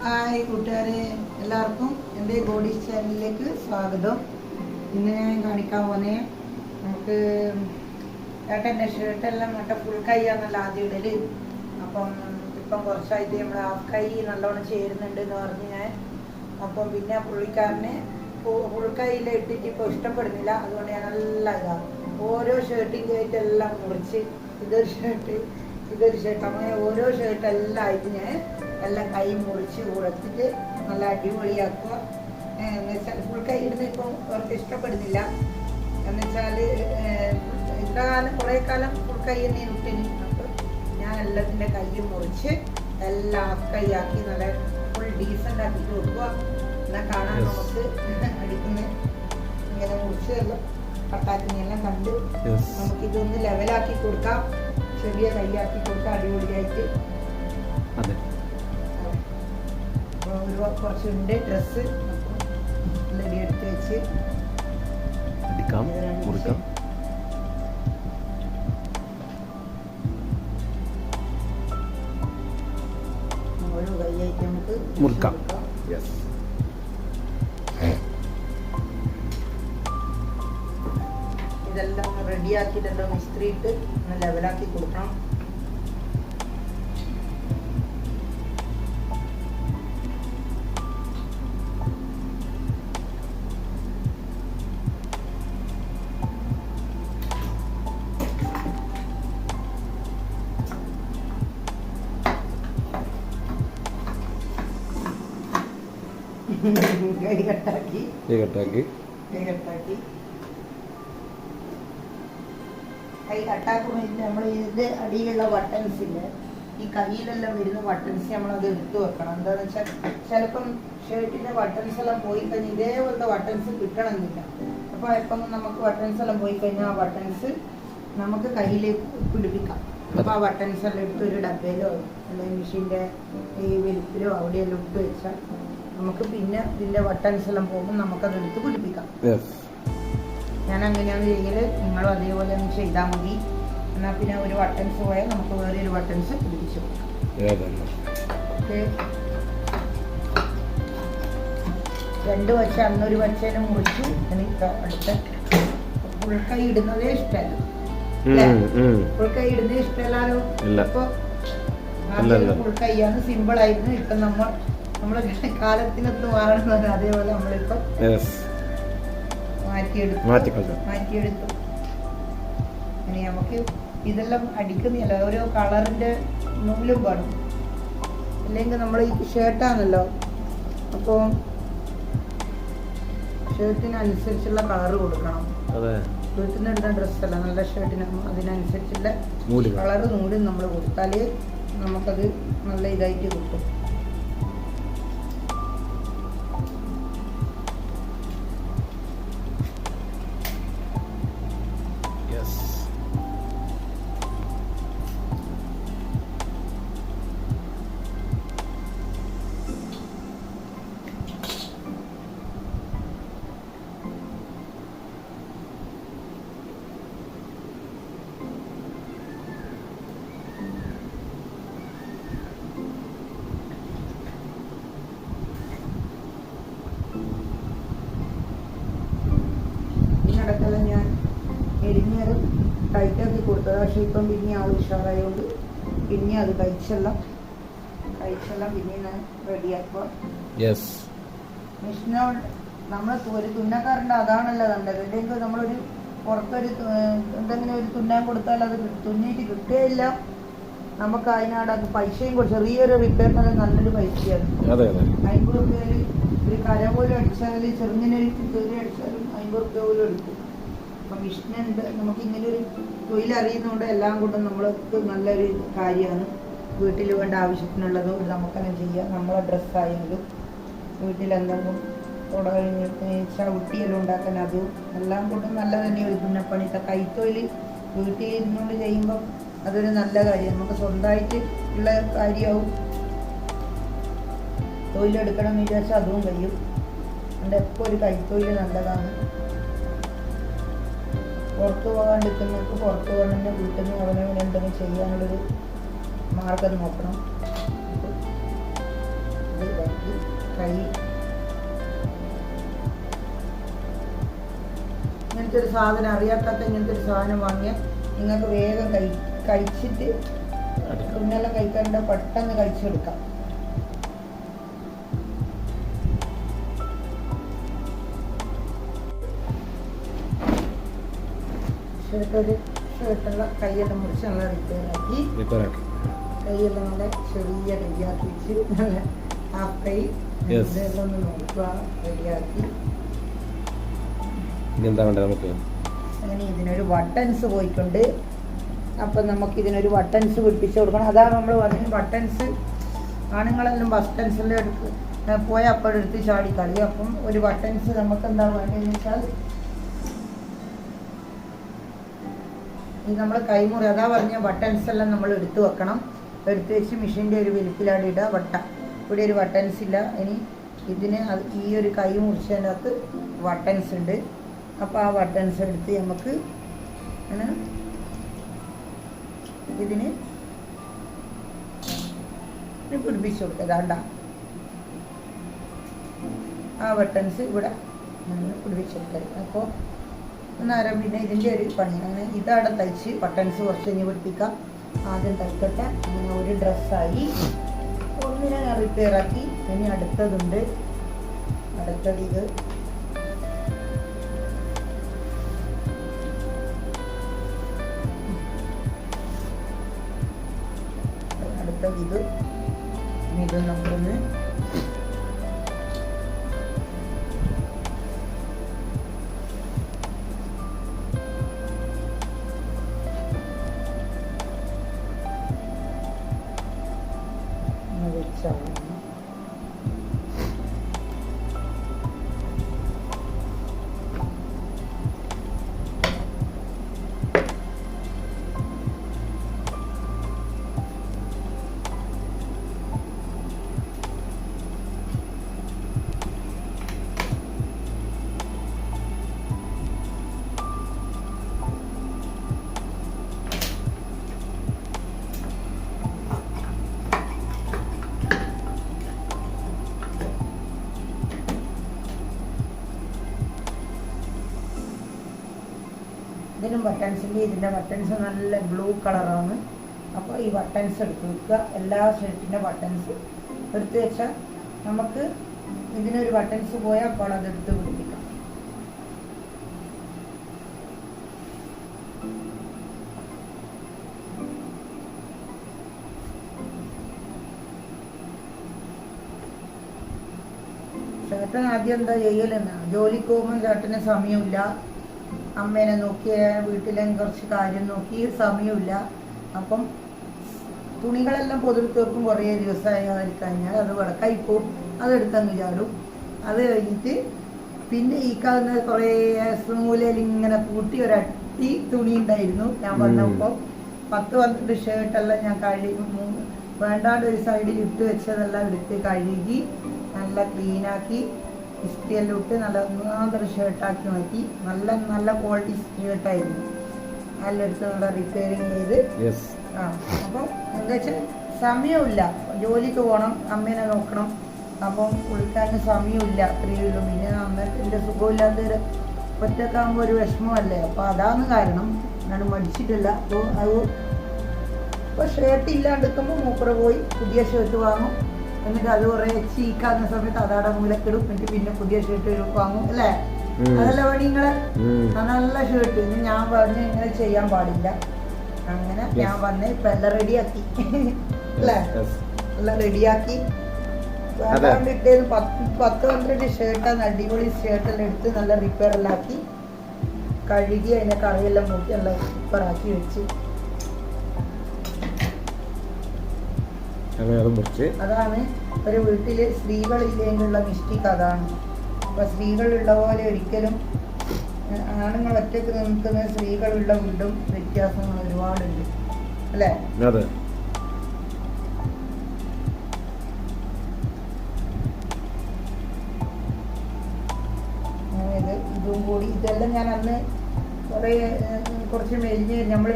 Hi കൂട്ടുകാരെ, എല്ലാവർക്കും എൻ്റെ ബോഡീസ് ചാനലിലേക്ക് സ്വാഗതം. ഇന്ന് ഞാൻ കാണിക്കാൻ പോകുന്നത് നമുക്ക് ഏട്ടൻ്റെ ഷർട്ടെല്ലാം ഫുൾ കൈ ആണല്ലോ ആദ്യം ഇടല്. അപ്പം ഇപ്പം കുറച്ചായിട്ട് നമ്മൾ ഹാഫ് കൈ നല്ലോണം ചേരുന്നുണ്ട് എന്ന് പറഞ്ഞ് ഞാൻ. അപ്പം പിന്നെ പുള്ളിക്കാരനെ ഫുൾ കൈയിൽ ഇട്ടിട്ട് ഇപ്പോൾ ഇഷ്ടപ്പെടുന്നില്ല. അതുകൊണ്ട് ഞാൻ നല്ല ഇതാണ് ഓരോ ഷർട്ടിൻ്റെ ആയിട്ടെല്ലാം മുറിച്ച് ഇതൊരു ഷർട്ട് അങ്ങനെ ഓരോ ഷർട്ടെല്ലാം ആയിട്ട് ഞാൻ എല്ലാം കൈ മുറിച്ച് കൊടുത്തിട്ട് നല്ല അടിപൊളിയാക്കുക. എന്ന് വെച്ചാൽ ഫുൾ കൈ ഇടുന്ന ഇപ്പം അവർക്ക് ഇഷ്ടപ്പെടുന്നില്ല. എന്ന് വെച്ചാൽ ഇത്ര കാലം കുറേ കാലം ഫുൾ കൈ തന്നെ ഇട്ടിന്. അപ്പോൾ ഞാൻ എല്ലാത്തിൻ്റെ കൈ മുറിച്ച് എല്ലാം ഹാഫ് കൈ ആക്കി നല്ല ഫുൾ ഡീസൻ്റ് ആക്കിയിട്ട് കൊടുക്കുക. എന്നാൽ കാണാൻ നമുക്ക് അടിക്കുന്ന ഇങ്ങനെ മുറിച്ച് എല്ലാം കട്ടാക്കിനെല്ലാം കണ്ട് നമുക്കിതൊന്ന് ലെവലാക്കി കൊടുക്കാം. ചെറിയ കൈയാക്കി കൊടുക്കാം അടിപൊളിയായിട്ട്. കുറച്ചുണ്ട് ഡ്രസ്സ് റെഡി എടുത്ത് വെച്ച് ഓരോ കൈയായിട്ട് നമുക്ക് മുറിക്കാം. ഇതെല്ലാം റെഡിയാക്കിയിട്ടെല്ലാം മിസ്ത്രി ഇട്ട് ലെവലാക്കി കൊടുക്കണം. കൈ കട്ടാക്കുമ്പോൾ നമ്മൾ ഇത് അടിയിലുള്ള ബട്ടൺസ് ഇല്ല, ഈ കയ്യിലെല്ലാം വരുന്ന ബട്ടൺസ് നമ്മളത് എടുത്തു വെക്കണം. എന്താണെന്ന് വെച്ചാൽ ചിലപ്പം ഷർട്ടിൻ്റെ ബട്ടൺസ് എല്ലാം പോയി കഴിഞ്ഞാൽ ഇതേപോലത്തെ ബട്ടൺസ് കിട്ടണമെന്നില്ല. അപ്പോൾ ഇപ്പം നമുക്ക് ബട്ടൺസ് എല്ലാം പോയി കഴിഞ്ഞാൽ ആ ബട്ടൺസ് നമുക്ക് കയ്യിലേക്ക് പിടിപ്പിക്കാം. അപ്പോൾ ആ ബട്ടൺസ് എല്ലാം എടുത്ത് ഒരു ഡബയിലോ അല്ലെങ്കിൽ മെഷീൻ്റെ ഈ വെലുപ്പിലോ അവിടെയെല്ലാം ഇട്ട് വെച്ചാൽ നമുക്ക് പിന്നെ ഇതിൻ്റെ ബട്ടൺസ് എല്ലാം പോകുമ്പോൾ നമുക്കത് എടുത്ത് പിടിപ്പിക്കാം. ഞാൻ അങ്ങനെയാണ് ചെയ്യൽ. നിങ്ങളും അതേപോലെ ഒന്ന് ചെയ്താൽ മതി. എന്നാൽ പിന്നെ ഒരു ബട്ടൺസ് പോയാൽ നമുക്ക് വേറെ ഒരു ബട്ടൺസ് പിടിപ്പിച്ചു കൊടുക്കാം. ഓക്കെ, രണ്ട് വച്ച അന്നൊരു വച്ചേനെ മുറിച്ചു. എനിക്ക് അടുത്ത ഫുൾ കൈ ഇടുന്നതേ ഇഷ്ടമല്ല. ഫുൾ കൈ ഇടുന്നതേ ഇഷ്ടമല്ലോ. ഇപ്പൊ ഫുൾ കൈയാണ് സിമ്പിൾ ആയിരുന്നു. ഇപ്പൊ നമ്മളെ കാലത്തിനൊത്ത് മാറണമെന്ന് അതേപോലെ നമ്മളിപ്പോ മാറ്റിയെടുത്തു. ഇനി നമുക്ക് ഇതെല്ലാം അടിക്കുന്നില്ല, ഓരോ കളറിന്റെ നൂലും വേണം. അല്ലെങ്കിൽ നമ്മൾ ഈ ഷർട്ടാണല്ലോ, അപ്പോൾ ഷർട്ടിനനുസരിച്ചുള്ള കളർ കൊടുക്കണം. വീട്ടിൽ നിന്ന് ഇടുന്ന ഡ്രസ്സല്ല, നല്ല ഷർട്ടിന് അതിനനുസരിച്ചുള്ള കളർ നൂലും നമ്മൾ കൊടുത്താൽ നമുക്കത് നല്ല ഇതായിട്ട് കിട്ടും. ഞാൻ എരിഞ്ഞേരം ടൈറ്റാക്കി കൊടുത്തത്. പക്ഷേ ഇപ്പം പിന്നെ ആൾ ഉഷാറായതുകൊണ്ട് പിന്നെ അത് കഴിച്ചെല്ലാം പിന്നെ ഞാൻ റെഡിയാക്കുക. മെഷീനോട് നമ്മൾ ഒരു തുന്നക്കാരുണ്ട്, അതാണല്ലോ നല്ലത്. അല്ലെങ്കിൽ നമ്മളൊരു പുറത്തൊരു എന്തെങ്കിലും ഒരു തുന്നാൻ കൊടുത്താൽ അത് തുന്നിയിട്ട് കിട്ടുകയില്ല. നമുക്ക് അതിനാട് അത് പൈസയും കൂടെ ചെറിയൊരു റിപ്പയറിന് നല്ലൊരു പൈസയാണ്. 50 രൂപയിൽ ഒരു കര പോലും അടിച്ചാൽ, ചെറുങ്ങിനൊരു കയറി അടിച്ചാലും 50 രൂപ പോലും എടുക്കും. അപ്പം മിഷനുണ്ട്. നമുക്ക് ഇങ്ങനെ ഒരു തൊഴിലറിയുന്നതുകൊണ്ട് എല്ലാം കൊണ്ടും നമ്മൾക്ക് നല്ലൊരു കാര്യമാണ്. വീട്ടിൽ വേണ്ട ആവശ്യത്തിനുള്ളത് നമുക്കങ്ങനെ ചെയ്യാം. നമ്മളെ ഡ്രസ്സായാലും വീട്ടിലെന്തെങ്കിലും ചവിട്ടിയെല്ലാം ഉണ്ടാക്കാൻ അതും എല്ലാം കൊണ്ടും നല്ല തന്നെയാണ്. തുന്നപ്പണിത്തെ കൈത്തൊഴിൽ വീട്ടിൽ ഇരുന്നുകൊണ്ട് ചെയ്യുമ്പോൾ അതൊരു നല്ല കാര്യം. നമുക്ക് സ്വന്തമായിട്ട് ഉള്ള കാര്യമാവും. തൊഴിലെടുക്കണം എന്ന് വിചാരിച്ചാൽ അതും കഴിയും. അതുകൊണ്ട് എപ്പോൾ ഒരു കൈത്തൊഴിൽ നല്ലതാണ്. പുറത്തു പോകാണ്ടിരിക്കുന്നവർക്ക് പുറത്തു പോകണമെങ്കിൽ വീട്ടിൽ നിന്ന് അവനവൻ എന്തെങ്കിലും ചെയ്യാനുള്ളൊരു മാർഗം നോക്കണം. ഇത് കൈ ഇങ്ങനത്തെ ഒരു സാധനം അറിയാത്ത ഇങ്ങനത്തെ ഒരു സാധനം വാങ്ങിയാൽ നിങ്ങൾക്ക് വേഗം കഴിച്ചിട്ട് കുഞ്ഞെല്ലാം കഴിക്കാണ്ട് പെട്ടെന്ന് കഴിച്ചെടുക്കാം. ഷർട്ടുള്ള കൈയെല്ലാം മുറിച്ച് നല്ല റിപ്പയറാക്കി കൈയെല്ലാം നല്ല ചെറിയ റെഡിയാക്കി വെച്ച് നല്ല ഹാഫ് കൈ ഇതെല്ലാം ഒന്ന് നോക്കുക റെഡിയാക്കി. അങ്ങനെ ഇതിനൊരു ബട്ടൺസ് പോയിട്ടുണ്ട്. അപ്പം നമുക്ക് ഇതിനൊരു ബട്ടൺസ് പിടിപ്പിച്ച് കൊടുക്കണം. അതാണ് നമ്മൾ പറഞ്ഞത് ബട്ടൺസ് ആണുങ്ങളെല്ലാം ബട്ടൺസെല്ലാം പോയ അപ്പോഴെടുത്ത് ചാടിക്കളി. അപ്പം ഒരു ബട്ടൺസ് നമുക്ക് എന്താ വേണ്ടതെന്ന് വെച്ചാൽ ഈ നമ്മൾ കൈമുറി അതാ പറഞ്ഞ ബട്ടൺസ് എല്ലാം നമ്മൾ എടുത്തു വെക്കണം. എടുത്ത് വെച്ച് മെഷീൻ്റെ ഒരു വലിപ്പിലാണ് ഇടുക. ഇവിടെ ഒരു ബട്ടൺസ് ഇല്ല. ഇനി ഇതിന് ഈ ഒരു കൈ മുറിച്ചതിൻ്റെ അകത്ത് ബട്ടൺസ് ഉണ്ട്. അപ്പോൾ ആ ബട്ടൺസ് എടുത്ത് നമുക്ക് അങ്ങനെ ഇതിന് പിടിപ്പിച്ചു കൊടുക്കുക. അതാണ്ട ആ ബട്ടൺസ് ഇവിടെ പിടിപ്പിച്ചു കൊടുക്കരുത്. അപ്പോൾ അന്നേരം പിന്നെ ഇതിൻ്റെ ഒരു പണി അങ്ങനെ ഇതവിടെ തയ്ച്ച് ബട്ടൺസ് കുറച്ച് കഴിഞ്ഞ് പിടിപ്പിക്കാം. ആദ്യം തയ്ക്കട്ടെ. അങ്ങനെ ഒരു ഡ്രസ്സായി ഒന്നിനെ റിപ്പയറാക്കി. ഇനി അടുത്തതുണ്ട്. അടുത്തത് ഇത് ഇത് നമ്മളൊന്ന് വെച്ചാണ്. ഇതിനും ബട്ടൺസിൻ്റെ ഇതിൻ്റെ ബട്ടൺസ് നല്ല ബ്ലൂ കളറാണ്. അപ്പോൾ ഈ ബട്ടൺസ് എടുത്ത് വെക്കുക. എല്ലാ ഷർട്ടിൻ്റെ ബട്ടൺസ് എടുത്ത് വെച്ചാൽ നമുക്ക് ഇതിനൊരു ബട്ടൺസ് പോയാൽ അപ്പോൾ അതെടുത്ത് പിടിപ്പിക്കാം. ചേട്ടൻ ആദ്യം എന്താ ചെയ്യലെന്നാണ്, ജോലിക്ക് പോകുമ്പോൾ ചേട്ടന് സമയമില്ല. അമ്മേനെ നോക്കി വീട്ടിലെ കുറച്ച് കാര്യം നോക്കി സമയമില്ല. അപ്പം തുണികളെല്ലാം പൊതുവെ വെക്കും. കുറേ ദിവസമായി കഴിഞ്ഞാൽ അത് വടക്കായി പോവും. അതെടുത്തങ്ങ് ചാടും. അത് കഴിഞ്ഞിട്ട് പിന്നെ ഈ കാണുന്ന കുറേ മൂലയിൽ ഇങ്ങനെ കൂട്ടി ഒരട്ടി തുണി ഉണ്ടായിരുന്നു. ഞാൻ വന്നപ്പോൾ 10-12 ഷർട്ടെല്ലാം ഞാൻ വേണ്ടാണ്ട് ഒരു സൈഡിൽ ഇട്ട് വെച്ചതെല്ലാം എടുത്ത് കഴുകി നല്ല ക്ലീനാക്കി ഇസ്റ്റിയെല്ലാം ഇട്ട് നല്ല ഒന്നാമതൊരു ഷർട്ടാക്കി മാറ്റി. നല്ല ക്വാളിറ്റി ഷർട്ടായിരുന്നു. നല്ല എടുത്ത് നല്ല റിപ്പയറിങ് ചെയ്ത്. അപ്പം എന്താ വെച്ചാൽ സമയമില്ല. ജോലിക്ക് പോകണം, അമ്മേനെ നോക്കണം. അപ്പം കുളിക്കാനും സമയമില്ല. അത്രയുള്ളൂ. പിന്നെ അമ്മേൻ്റെ സുഖമില്ലാത്തൊരു ഒറ്റക്കാകുമ്പോൾ ഒരു വിഷമമല്ലേ. അപ്പോൾ അതാണ് കാരണം. ഞാൻ മടിച്ചിട്ടില്ല. അപ്പോൾ അത് ഇപ്പോൾ ഷർട്ട് ഇല്ലാണ്ടിരിക്കുമ്പോൾ മൂപ്പറ പോയി പുതിയ ഷർട്ട് വാങ്ങും. എന്നിട്ട് അത് കുറേ ചീക്കാകുന്ന സമയത്ത് അതാടെ മൂലക്കിടും. എന്നിട്ട് പിന്നെ പുതിയ ഷർട്ട് വാങ്ങും. അല്ലേ? അതല്ല പണി നിങ്ങളെ. നല്ല ഷർട്ട്. ഇനി ഞാൻ പറഞ്ഞ് ഇങ്ങനെ ചെയ്യാൻ പാടില്ല. അങ്ങനെ ഞാൻ വന്ന് ഇപ്പം എല്ലാം റെഡിയാക്കി. അല്ലേ? എല്ലാം റെഡിയാക്കി ഇട്ടേത് 10-12 ഷർട്ടാണ്. അടിപൊളി ഷർട്ടെല്ലാം എടുത്ത് നല്ല റിപ്പയറെല്ലാം ആക്കി കഴുകി അതിനെ കറിയെല്ലാം നോക്കി നല്ല റിപ്പയറാക്കി വെച്ച്. അതാണ് ഒരു വീട്ടില് സ്ത്രീകളില്ലെങ്കിലുള്ള മിസ്റ്റേക്ക്. അതാണ്. അപ്പൊ സ്ത്രീകളുള്ള പോലെ ഒരിക്കലും ആണുങ്ങൾ ഒറ്റക്ക് നിൽക്കുന്ന സ്ത്രീകളുള്ള വീടും വ്യത്യാസങ്ങൾ ഒരുപാടുണ്ട്. അല്ലേ? ഇതും കൂടി ഇതെല്ലാം ഞാൻ അന്ന് കുറച്ച് മെലിഞ്ഞ് നമ്മൾ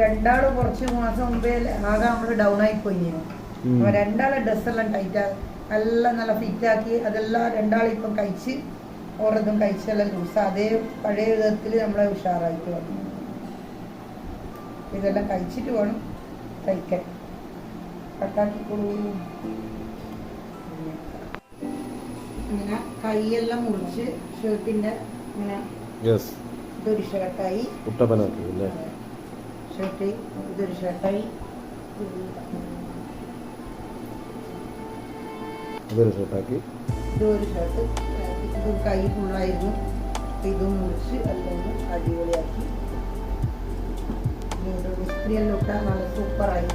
കുറച്ച് മാസം മുമ്പേ ആകെ നമ്മൾ ഡൗൺ ആയിപ്പോയി. അപ്പൊ രണ്ടാളെ ഡ്രസ്സെല്ലാം എല്ലാം നല്ല ഫിറ്റാക്കി അതെല്ലാം രണ്ടാളിപ്പം കഴിച്ച് ഓരോന്നും കഴിച്ചെല്ലാം ലൂസ് അതേ പഴയ വിധത്തിൽ നമ്മളെ ഉഷാറായിട്ട് വന്നു. ഇതെല്ലാം കഴിച്ചിട്ട് വേണം തയ്ക്കാൻ. കട്ടാക്കിക്കൊള്ളൂ. ഇങ്ങനെ കൈയെല്ലാം മുറിച്ച് ഷർട്ടിൻ്റെ ഇങ്ങനെ ഇതൊരു ഷർട്ടായി, ഷർട്ട് ഇതൊരു ഷർട്ടായി, ഇതൊരു ഷർട്ടാക്കി, ഇതൊരു ഷർട്ട്. ഇത് കൈ ഫുള്ളായിരുന്നു. ഇതും മുറിച്ച് എല്ലാം അടിപൊളിയാക്കി മിസ്ത്രിയെല്ലാം ഇട്ടാൽ നല്ല സൂപ്പറായി.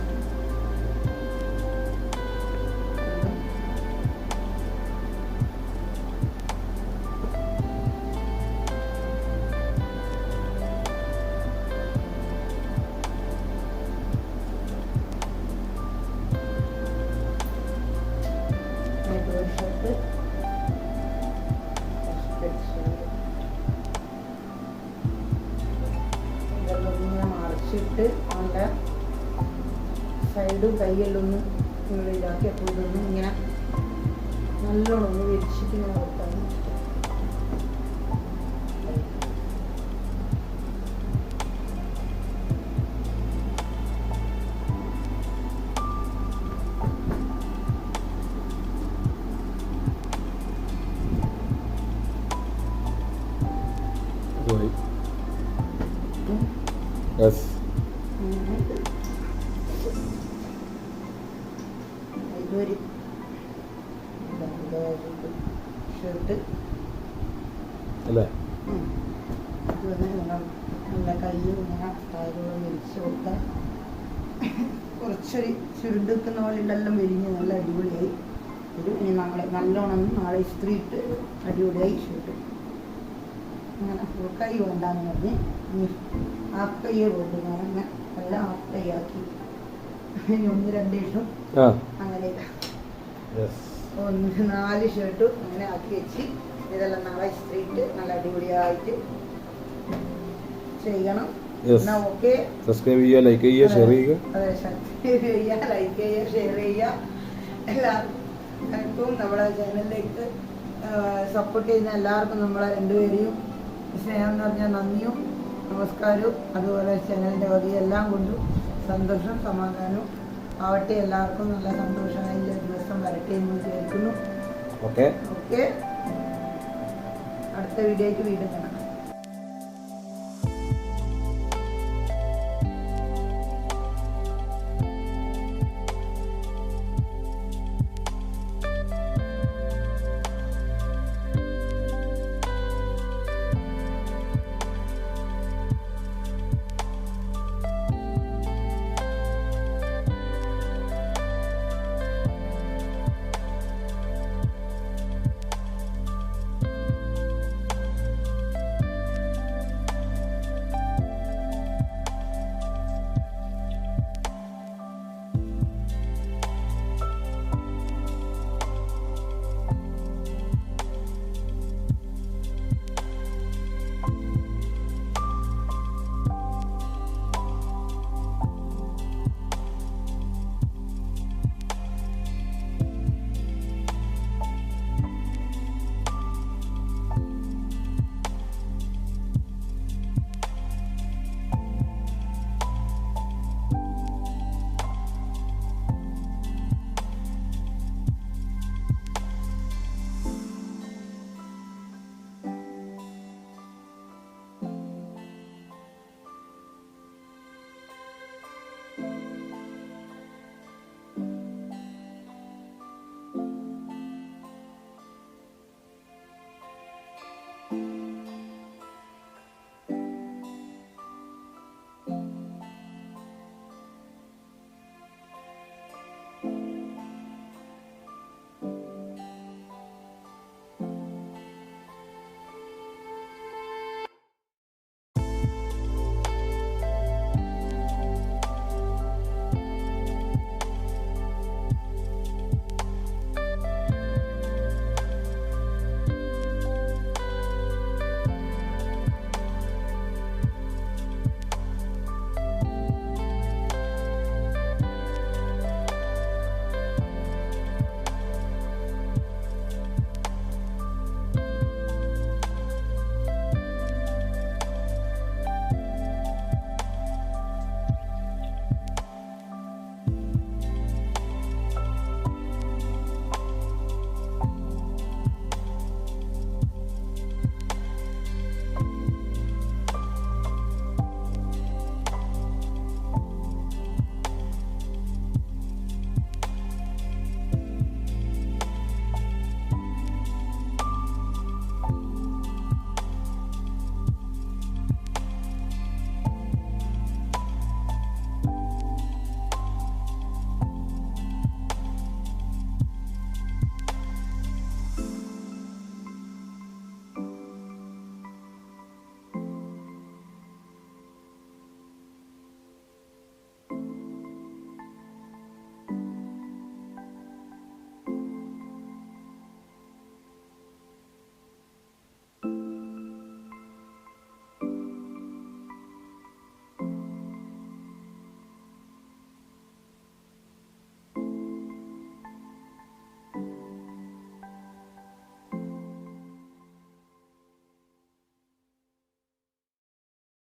ഷർട്ട് ഇതെല്ലാം ഇങ്ങനെ മറിച്ചിട്ട് അതിൻ്റെ സൈഡും കൈയെല്ലാം ഒന്ന് ഇതാക്കി എപ്പോഴൊന്നും ഇങ്ങനെ നല്ലോണം ഒന്ന് വിരിച്ചിട്ട് ഇങ്ങനെ കൊടുക്കാൻ. ഇതൊരു ഷർട്ട് അല്ലേ? നല്ല കയ്യും ഇങ്ങനെ താഴോളം വിരിച്ച് കൊടുക്കാൻ കുറച്ചൊരു ചുരുണ്ട് നിൽക്കുന്ന പോലെ ഇതെല്ലാം വിരിഞ്ഞ് നല്ല അടിപൊളിയായി. ഇത് ഇനി നമ്മളെ നല്ലോണം നാളെ ഇസ്ത്രി ഇട്ട് അടിപൊളിയായി ഷർട്ട്. അങ്ങനെ ഫുൾ കൈ വേണ്ടാന്ന് പറഞ്ഞ് ഇനി ഹാഫ് കൈയെ വേണ്ടു. ഞാനങ്ങനെ എല്ലാം ഹാഫ് കൈ ആക്കി. ഇനി 1-2 ഇട്ടും അങ്ങനെ 4 ഷർട്ടും അങ്ങനെ ആക്കി വെച്ച് ഇതെല്ലാം നാളെ ഇസ്ത്രി ഇട്ട് നല്ല അടിപൊളിയായിട്ട് ചെയ്യണം. എന്നാ ഓക്കെ. സബ്സ്ക്രൈബ് ചെയ്യുക, ലൈക്ക് ചെയ്യുക, ഷെയർ ചെയ്യുക. അതെ, സബ്സ്ക്രൈബ് ചെയ്യുക, ലൈക്ക് ചെയ്യുക, ഷെയർ ചെയ്യുക. എല്ലാവർക്കും നമ്മളെ ചാനലിലേക്ക് സപ്പോർട്ട് ചെയ്യുന്ന എല്ലാവർക്കും നമ്മളെ രണ്ടുപേരെയും സ്നേഹം നിറഞ്ഞ നന്ദിയും നമസ്കാരവും അതുപോലെ ചാനലിൻ്റെ വകയും എല്ലാം കൊണ്ടും സന്തോഷം സമാധാനവും ആവട്ടെ. എല്ലാവർക്കും നല്ല സന്തോഷമായ ദിവസം വരട്ടെ എന്ന് വിചാരിക്കുന്നു. ഓക്കെ, അടുത്ത വീഡിയോയ്ക്ക് വീണ്ടും കാണാം.